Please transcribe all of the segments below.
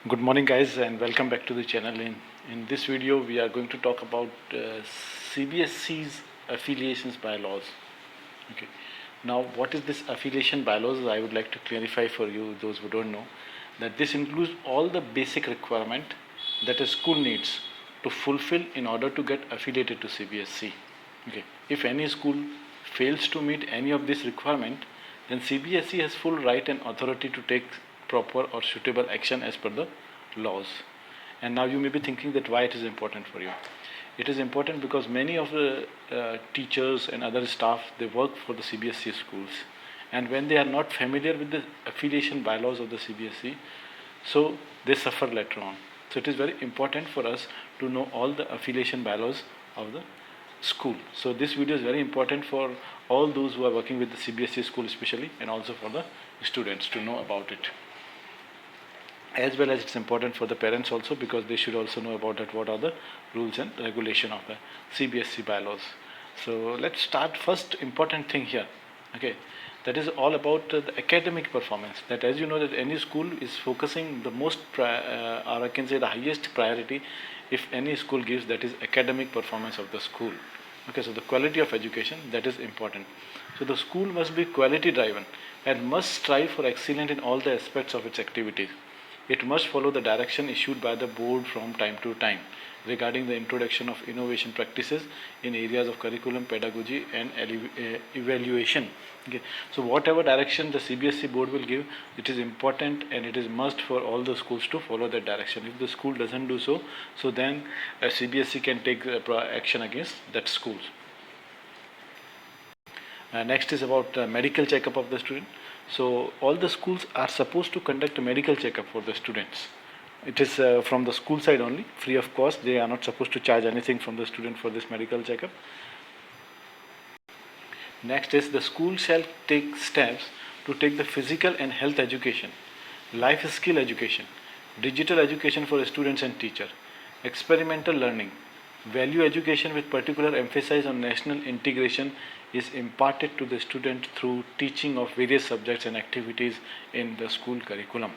Good morning guys and welcome back to the channel. In this video we are going to talk about CBSE's affiliations bylaws. Okay. Now what is this affiliation bylaws? I would like to clarify for you those who don't know that this includes all the basic requirement that a school needs to fulfill in order to get affiliated to CBSE. Okay. If any school fails to meet any of this requirement, then CBSE has full right and authority to take proper or suitable action as per the laws. And now you may be thinking that why it is important for you. It is important because many of the teachers and other staff, they work for the CBSE schools, and when they are not familiar with the affiliation bylaws of the CBSE, so they suffer later on. So it is very important for us to know all the affiliation bylaws of the school. So this video is very important for all those who are working with the CBSE school especially, and also for the students to know about it. As well as it's important for the parents also, because they should also know about that what are the rules and regulation of the CBSE bylaws. So let's start. First important thing here, okay, that is all about the academic performance. That, as you know, that any school is focusing the most or I can say the highest priority, if any school gives, that is academic performance of the school. Okay, so the quality of education, that is important. So the school must be quality driven and must strive for excellence in all the aspects of its activities. It must follow the direction issued by the board from time to time regarding the introduction of innovation practices in areas of curriculum, pedagogy and evaluation. Okay. So whatever direction the CBSE board will give, it is important and it is must for all the schools to follow that direction. If the school doesn't do so, so then CBSE can take action against that school. Next is about medical checkup of the student. So all the schools are supposed to conduct a medical checkup for the students. It is from the school side only, free of cost. They are not supposed to charge anything from the student for this medical checkup. Next is the school shall take steps to take the physical and health education, life skill education, digital education for students and teacher, experimental learning, value education with particular emphasis on national integration is imparted to the student through teaching of various subjects and activities in the school curriculum.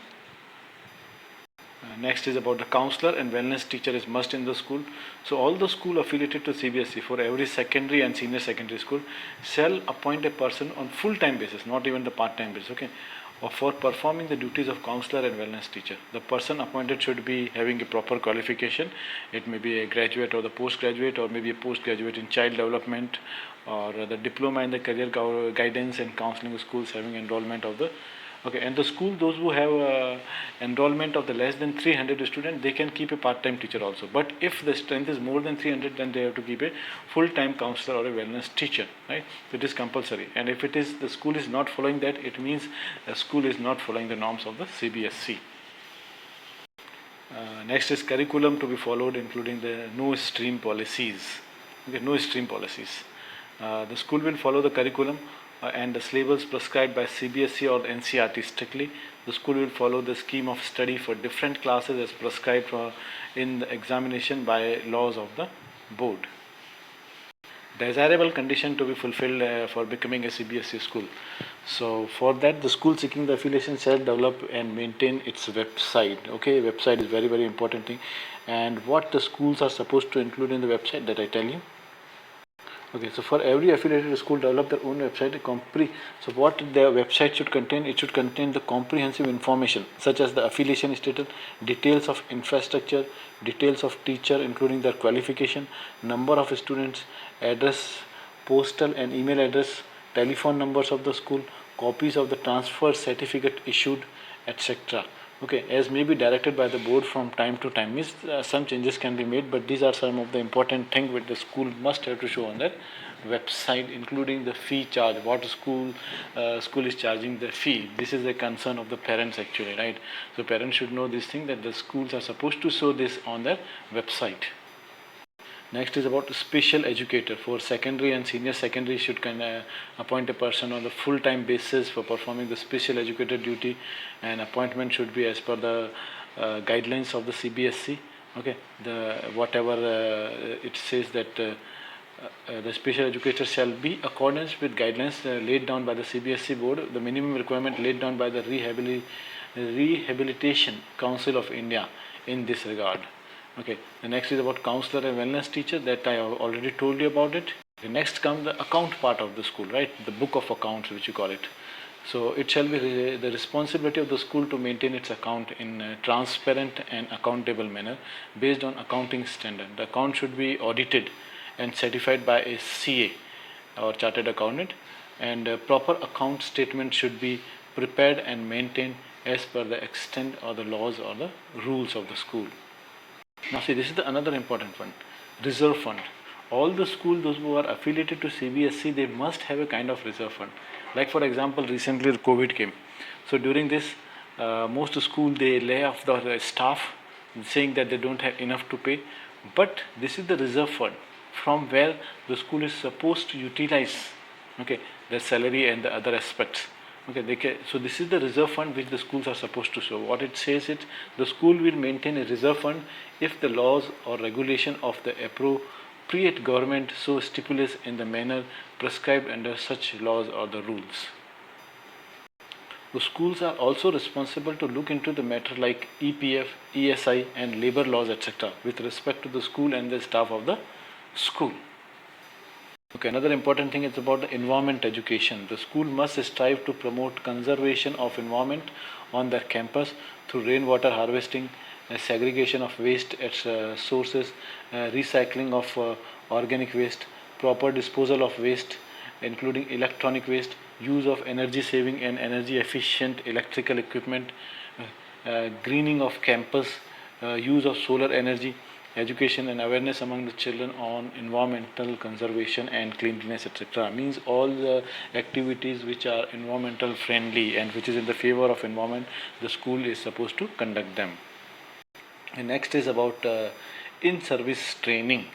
Next is about the counselor and wellness teacher is must in the school. So all the school affiliated to CBSE for every secondary and senior secondary school shall appoint a person on full-time basis, not even the part-time basis, okay, or for performing the duties of counselor and wellness teacher. The person appointed should be having a proper qualification. It may be a graduate or the postgraduate, or maybe a postgraduate in child development, or the diploma in the career guidance and counseling schools having enrollment of the, okay, and the school, those who have enrollment of the less than 300 students, they can keep a part-time teacher also. But if the strength is more than 300, then they have to keep a full-time counselor or a wellness teacher, right? So it is compulsory. And if it is, the school is not following that, it means the school is not following the norms of the CBSE. Next is curriculum to be followed, including the no stream policies. Okay, no stream policies. The school will follow the curriculum and the syllabus prescribed by CBSE or NCERT strictly. The school will follow the scheme of study for different classes as prescribed in the examination by laws of the board. Desirable condition to be fulfilled for becoming a CBSE school. So for that, the school seeking the affiliation shall develop and maintain its website. Okay, website is very important thing. And what the schools are supposed to include in the website, that I tell you. Okay, so for every affiliated school, develop their own website. So what their website should contain? It should contain the comprehensive information such as the affiliation status, details of infrastructure, details of teacher including their qualification, number of students, address, postal and email address, telephone numbers of the school, copies of the transfer certificate issued, etc. Okay, as may be directed by the board from time to time. Means some changes can be made, but these are some of the important things which the school must have to show on their website, including the fee charge. What school is charging the fee. This is a concern of the parents actually, right? So parents should know this thing, that the schools are supposed to show this on their website. Next is about special educator. For secondary and senior secondary should appoint a person on a full-time basis for performing the special educator duty, and appointment should be as per the guidelines of the CBSE. Okay, whatever it says that the special educator shall be accordance with guidelines laid down by the CBSE board, the minimum requirement laid down by the Rehabilitation Council of India in this regard. Okay, the next is about counselor and wellness teacher, that I have already told you about it. The next comes the account part of the school, right? The book of accounts, which you call it. So it shall be the responsibility of the school to maintain its account in a transparent and accountable manner based on accounting standard. The account should be audited and certified by a CA or chartered accountant, and a proper account statement should be prepared and maintained as per the extent or the laws or the rules of the school. Now see, this is another important one, reserve fund. All the schools, those who are affiliated to CBSE, they must have a kind of reserve fund. Like for example, recently COVID came. So during this, most school they lay off the staff, saying that they don't have enough to pay. But this is the reserve fund from where the school is supposed to utilize, okay, their salary and the other aspects. Okay, so this is the reserve fund which the schools are supposed to show. What it says is the school will maintain a reserve fund if the laws or regulation of the appropriate government so stipulates in the manner prescribed under such laws or the rules. The schools are also responsible to look into the matter like EPF, ESI and labor laws, etc. with respect to the school and the staff of the school. Okay, another important thing is about the environment education. The school must strive to promote conservation of environment on their campus through rainwater harvesting, segregation of waste at sources, recycling of organic waste, proper disposal of waste, including electronic waste, use of energy saving and energy efficient electrical equipment, greening of campus, use of solar energy, education and awareness among the children on environmental conservation and cleanliness, etc. Means all the activities which are environmental friendly and which is in the favor of environment, the school is supposed to conduct them. And next is about in-service training.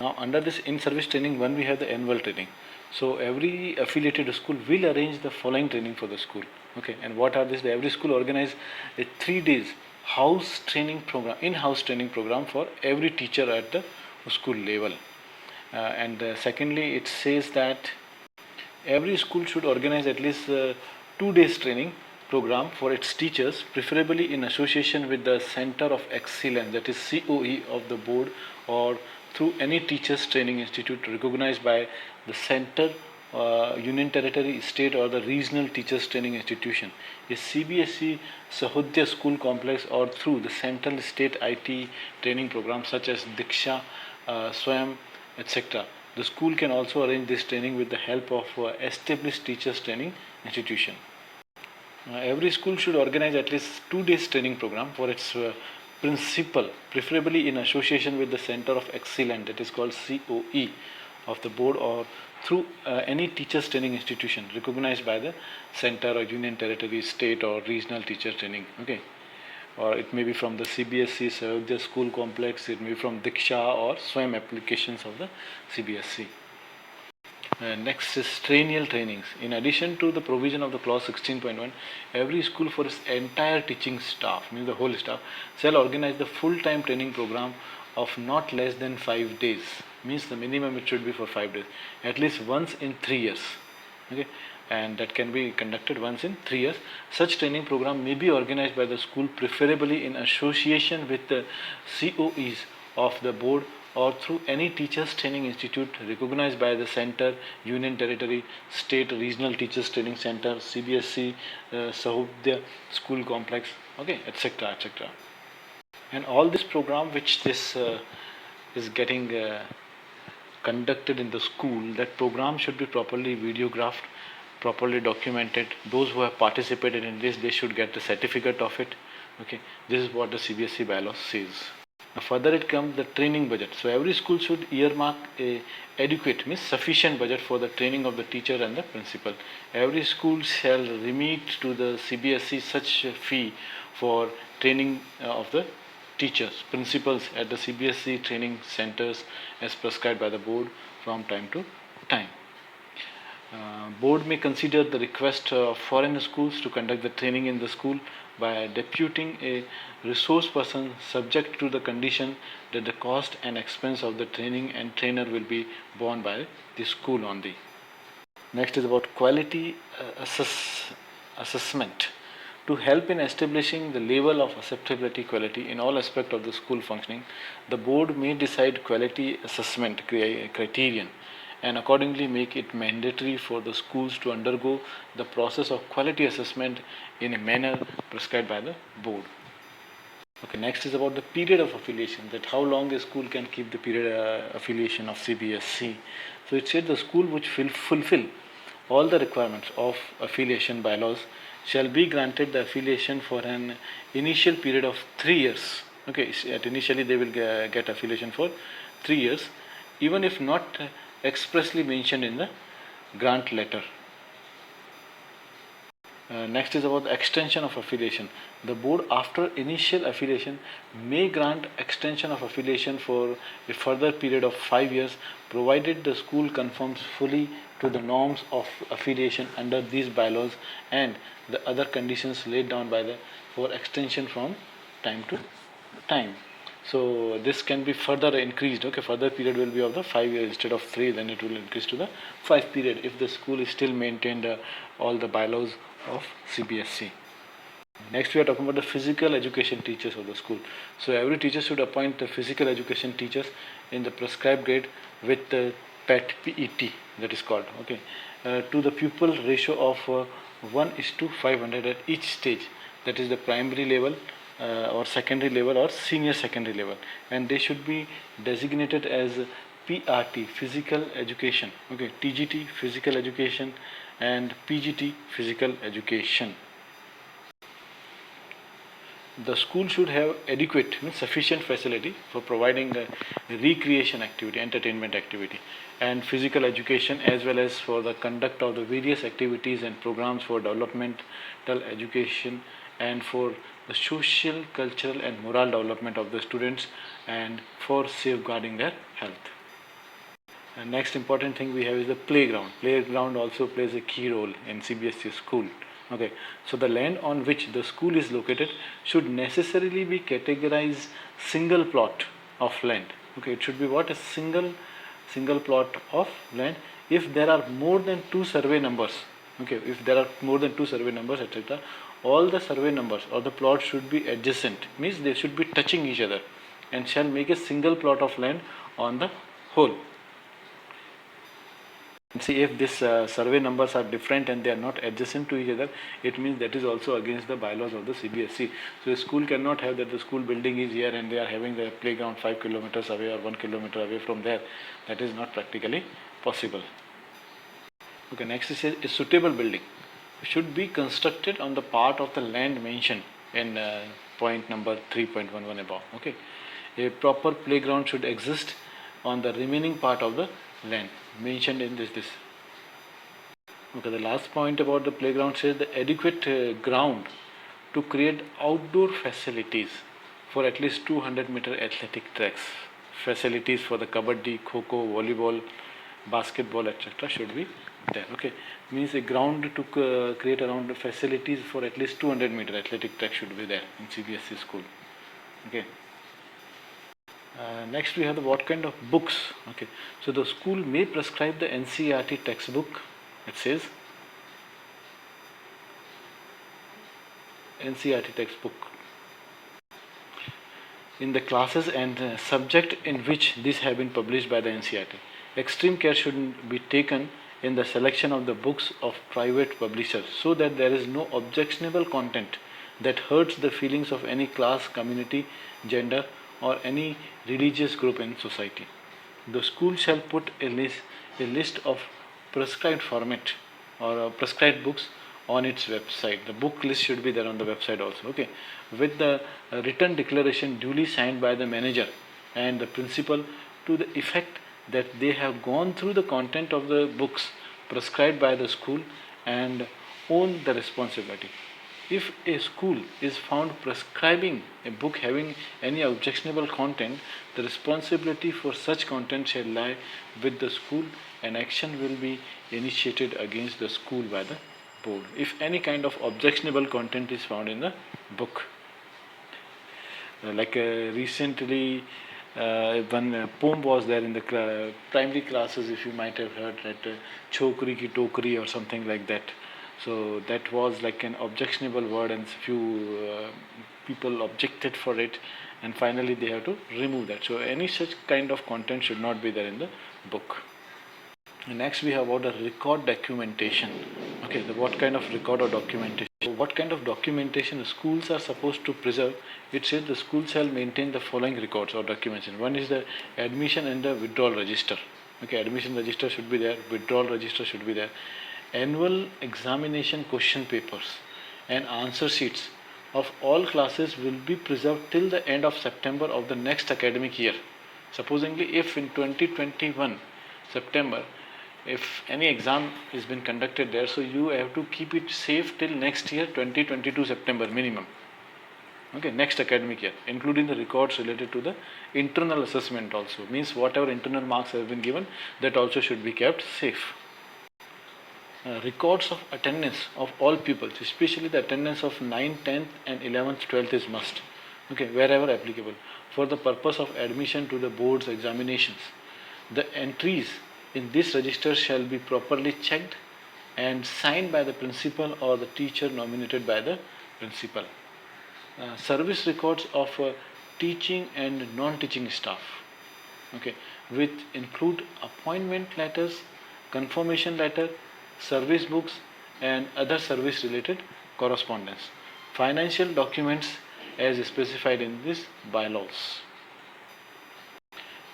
Now under this in-service training, one we have the annual training. So every affiliated school will arrange the following training for the school. Okay, and what are this? Every school organize a 3 days house training program, in-house training program for every teacher at the school level. And secondly, it says that every school should organize at least 2 days training program for its teachers, preferably in association with the Center of Excellence, that is COE of the board, or through any teachers training institute recognized by the center, union territory, state or the regional teachers training institution, a CBSE Sahodya school complex, or through the central state IT training programs such as Diksha, Swayam, etc. The school can also arrange this training with the help of established teachers training institution. Every school should organize at least 2 days training program for its principal, preferably in association with the Center of Excellence, that is called COE of the board, or through any teachers training institution recognized by the center or union territory, state or regional teacher training. Okay, or it may be from the CBSE Sahodya school complex, it may be from Diksha or Swayam applications of the CBSE. Next is triennial trainings. In addition to the provision of the clause 16.1, every school for its entire teaching staff, means the whole staff, shall organize the full-time training program of not less than 5 days. Means the minimum it should be for 5 days, at least once in 3 years. Okay, and that can be conducted once in 3 years. Such training program may be organized by the school, preferably in association with the COEs of the board, or through any teachers training institute recognized by the center, union territory, state, regional teachers training center, CBSE Sahodya school complex, okay, etc., etc. And all this program which this is getting conducted in the school, that program should be properly videographed, properly documented. Those who have participated in this, they should get the certificate of it. Okay, this is what the CBSE bylaws says. Now further it comes the training budget. So every school should earmark a adequate, means sufficient budget for the training of the teacher and the principal. Every school shall remit to the CBSE such a fee for training of the teachers, principals at the CBSE training centers as prescribed by the board from time to time. Board may consider the request of foreign schools to conduct the training in the school by deputing a resource person, subject to the condition that the cost and expense of the training and trainer will be borne by the school only. Next is about quality assessment. To help in establishing the level of acceptability quality in all aspects of the school functioning, the board may decide quality assessment criterion and accordingly make it mandatory for the schools to undergo the process of quality assessment in a manner prescribed by the board. Okay, next is about the period of affiliation, that how long a school can keep the period affiliation of CBSE. So it said the school which fulfill all the requirements of affiliation bylaws shall be granted the affiliation for an initial period of 3 years. Okay, initially they will get affiliation for 3 years, even if not expressly mentioned in the grant letter. Next is about the extension of affiliation. The board, after initial affiliation, may grant extension of affiliation for a further period of 5 years, provided the school conforms fully to the norms of affiliation under these bylaws and the other conditions laid down by the for extension from time to time. So this can be further increased. Okay, further period will be of the 5 years instead of 3. Then it will increase to the 5 period if the school is still maintained all the bylaws of CBSE. Next we are talking about the physical education teachers of the school. So every teacher should appoint the physical education teachers in the prescribed grade with the PET, that is called. Okay, to the pupil ratio of 1:500 at each stage, that is the primary level or secondary level or senior secondary level, and they should be designated as PRT, physical education. Okay, TGT, physical education, and PGT, physical education. The school should have adequate, means sufficient facility for providing recreation activity, entertainment activity, and physical education, as well as for the conduct of the various activities and programs for developmental education and for the social, cultural, and moral development of the students and for safeguarding their health. And next important thing we have is the playground. Playground also plays a key role in CBSE school. Okay, so the land on which the school is located should necessarily be categorized single plot of land. Okay, it should be what? A single plot of land. If there are more than 2 survey numbers, okay, if there are more than 2 survey numbers, etc., all the survey numbers or the plot should be adjacent, means they should be touching each other, and shall make a single plot of land on the whole. See, if this survey numbers are different and they are not adjacent to each other, it means that is also against the bylaws of the CBSE. So a school cannot have that the school building is here and they are having the playground 5 kilometers away or 1 kilometer away from there. That is not practically possible. Okay, next is a suitable building should be constructed on the part of the land mentioned in point number 3.11 above. Okay, a proper playground should exist on the remaining part of the land mentioned in this. Okay, the last point about the playground says the adequate ground to create outdoor facilities for at least 200-meter athletic tracks, facilities for the kabaddi, kho-kho, volleyball, basketball, etc. should be there. Okay, means a ground to create around the facilities for at least 200-meter athletic track should be there in CBSE school. Okay. Next we have the what kind of books. Okay, so the school may prescribe the NCERT textbook. It says NCERT textbook in the classes and subject in which these have been published by the NCERT. Extreme care should be taken in the selection of the books of private publishers so that there is no objectionable content that hurts the feelings of any class, community, gender, or any religious group in society. The school shall put a list of prescribed format or prescribed books on its website. The book list should be there on the website also. Okay, with the written declaration duly signed by the manager and the principal to the effect that they have gone through the content of the books prescribed by the school and own the responsibility. If a school is found prescribing a book having any objectionable content, the responsibility for such content shall lie with the school and action will be initiated against the school by the board if any kind of objectionable content is found in the book. Recently one poem was there in the primary classes, if you might have heard that Chokri ki Tokri or something like that. So that was like an objectionable word, and few people objected for it, and finally they have to remove that. So any such kind of content should not be there in the book. And next we have about the record documentation. Okay, what kind of record or documentation? So what kind of documentation the schools are supposed to preserve? It says the school shall maintain the following records or documentation. One is the admission and the withdrawal register. Okay, admission register should be there, withdrawal register should be there. Annual examination question papers and answer sheets of all classes will be preserved till the end of September of the next academic year. Supposingly, if in 2021 September, if any exam is been conducted there, so you have to keep it safe till next year 2022 September minimum. Okay, next academic year, including the records related to the internal assessment also. Means whatever internal marks have been given, that also should be kept safe. Records of attendance of all pupils, especially the attendance of 9th, 10th and 11th, 12th is must. Okay, wherever applicable, for the purpose of admission to the board's examinations. The entries in this register shall be properly checked and signed by the principal or the teacher nominated by the principal. Service records of teaching and non-teaching staff, okay, which include appointment letters, confirmation letter, service books and other service related correspondence. Financial documents as specified in this bylaws.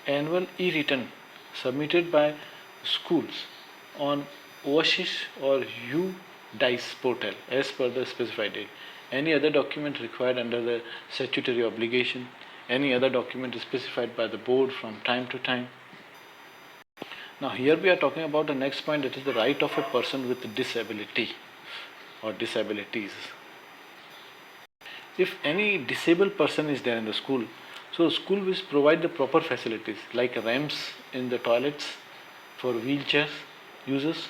Annual e-return submitted by schools on OASIS or UDICE portal as per the specified date. Any other document required under the statutory obligation, any other document specified by the board from time to time. Now here we are talking about the next point, that is the right of a person with disability or disabilities. If any disabled person is there in the school, so school will provide the proper facilities like ramps in the toilets for wheelchairs users,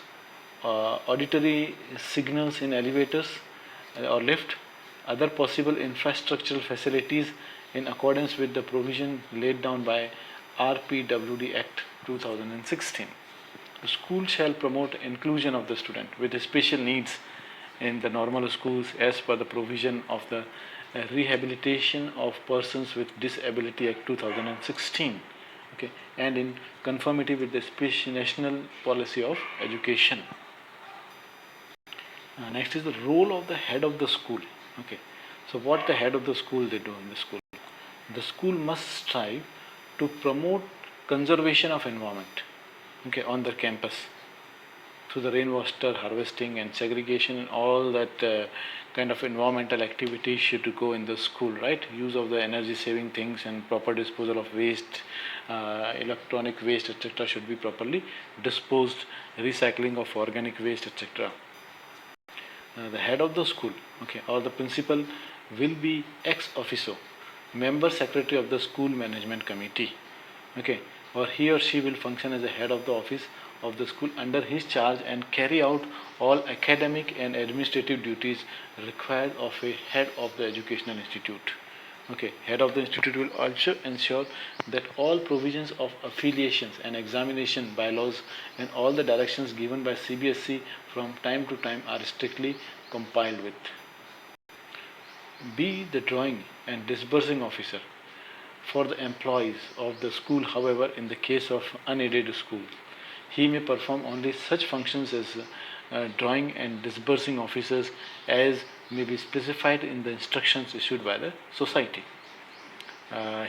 auditory signals in elevators or lift, other possible infrastructural facilities in accordance with the provision laid down by RPWD Act 2016. The school shall promote inclusion of the student with special needs in the normal schools as per the provision of the Rehabilitation of Persons with Disability Act 2016, okay, and in conformity with the national policy of education. Next is the role of the head of the school. Okay, so what the head of the school they do in the school? The school must strive to promote conservation of environment, okay, on their campus through the rainwater harvesting and segregation and all that kind of environmental activities should go in the school, right? Use of the energy saving things and proper disposal of waste, electronic waste, etc. should be properly disposed, recycling of organic waste, etc. The head of the school, okay, or the principal will be ex officio member secretary of the school management committee, okay, or he or she will function as the head of the office of the school under his charge and carry out all academic and administrative duties required of a head of the educational institute. Okay, head of the institute will also ensure that all provisions of affiliations and examination bylaws and all the directions given by CBSE from time to time are strictly complied with. Be the drawing and disbursing officer for the employees of the school. However, in the case of unaided school, he may perform only such functions as drawing and disbursing officers as may be specified in the instructions issued by the society.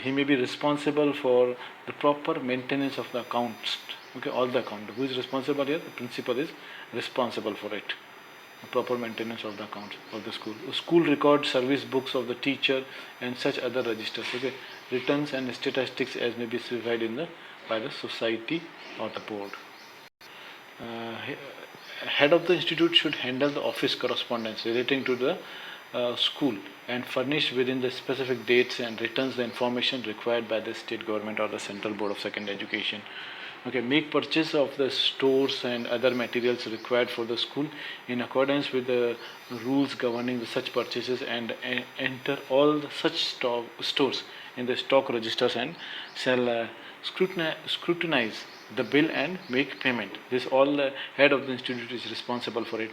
He may be responsible for the proper maintenance of the accounts. Okay, all the account. Who is responsible here? The principal is responsible for it. The proper maintenance of the accounts of the school. The school record, service books of the teacher, and such other registers. Okay, returns and statistics as may be specified in the by the society or the board. Head of the institute should handle the office correspondence relating to the school and furnish within the specific dates and returns the information required by the state government or the Central Board of Secondary Education. Okay, make purchase of the stores and other materials required for the school in accordance with the rules governing the such purchases and enter all the such stores in the stock registers and shall scrutinize the bill and make payment. This all the head of the institute is responsible for it.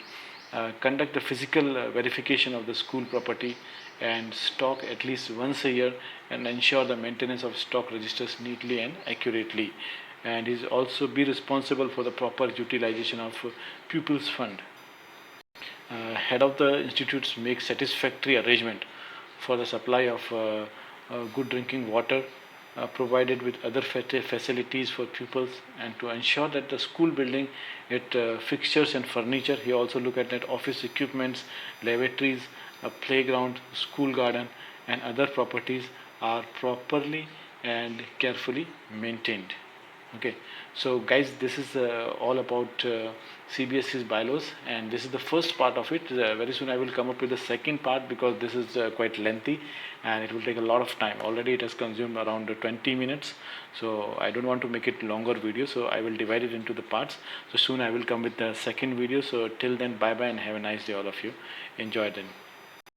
conduct the physical verification of the school property and stock at least once a year, and ensure the maintenance of stock registers neatly and accurately, and is also be responsible for the proper utilization of pupils fund. Head of the institutes make satisfactory arrangement for the supply of good drinking water, provided with other facilities for pupils, and to ensure that the school building, it fixtures and furniture. He also look at that office equipments, lavatories, a playground, school garden, and other properties are properly and carefully maintained. Okay, so guys, this is all about CBSE's bylaws, and this is the first part of it. Very soon I will come up with the second part, because this is quite lengthy and it will take a lot of time. Already it has consumed around 20 minutes, so I don't want to make it longer video, so I will divide it into the parts. So soon I will come with the second video. So till then, bye bye and have a nice day all of you. Enjoy then.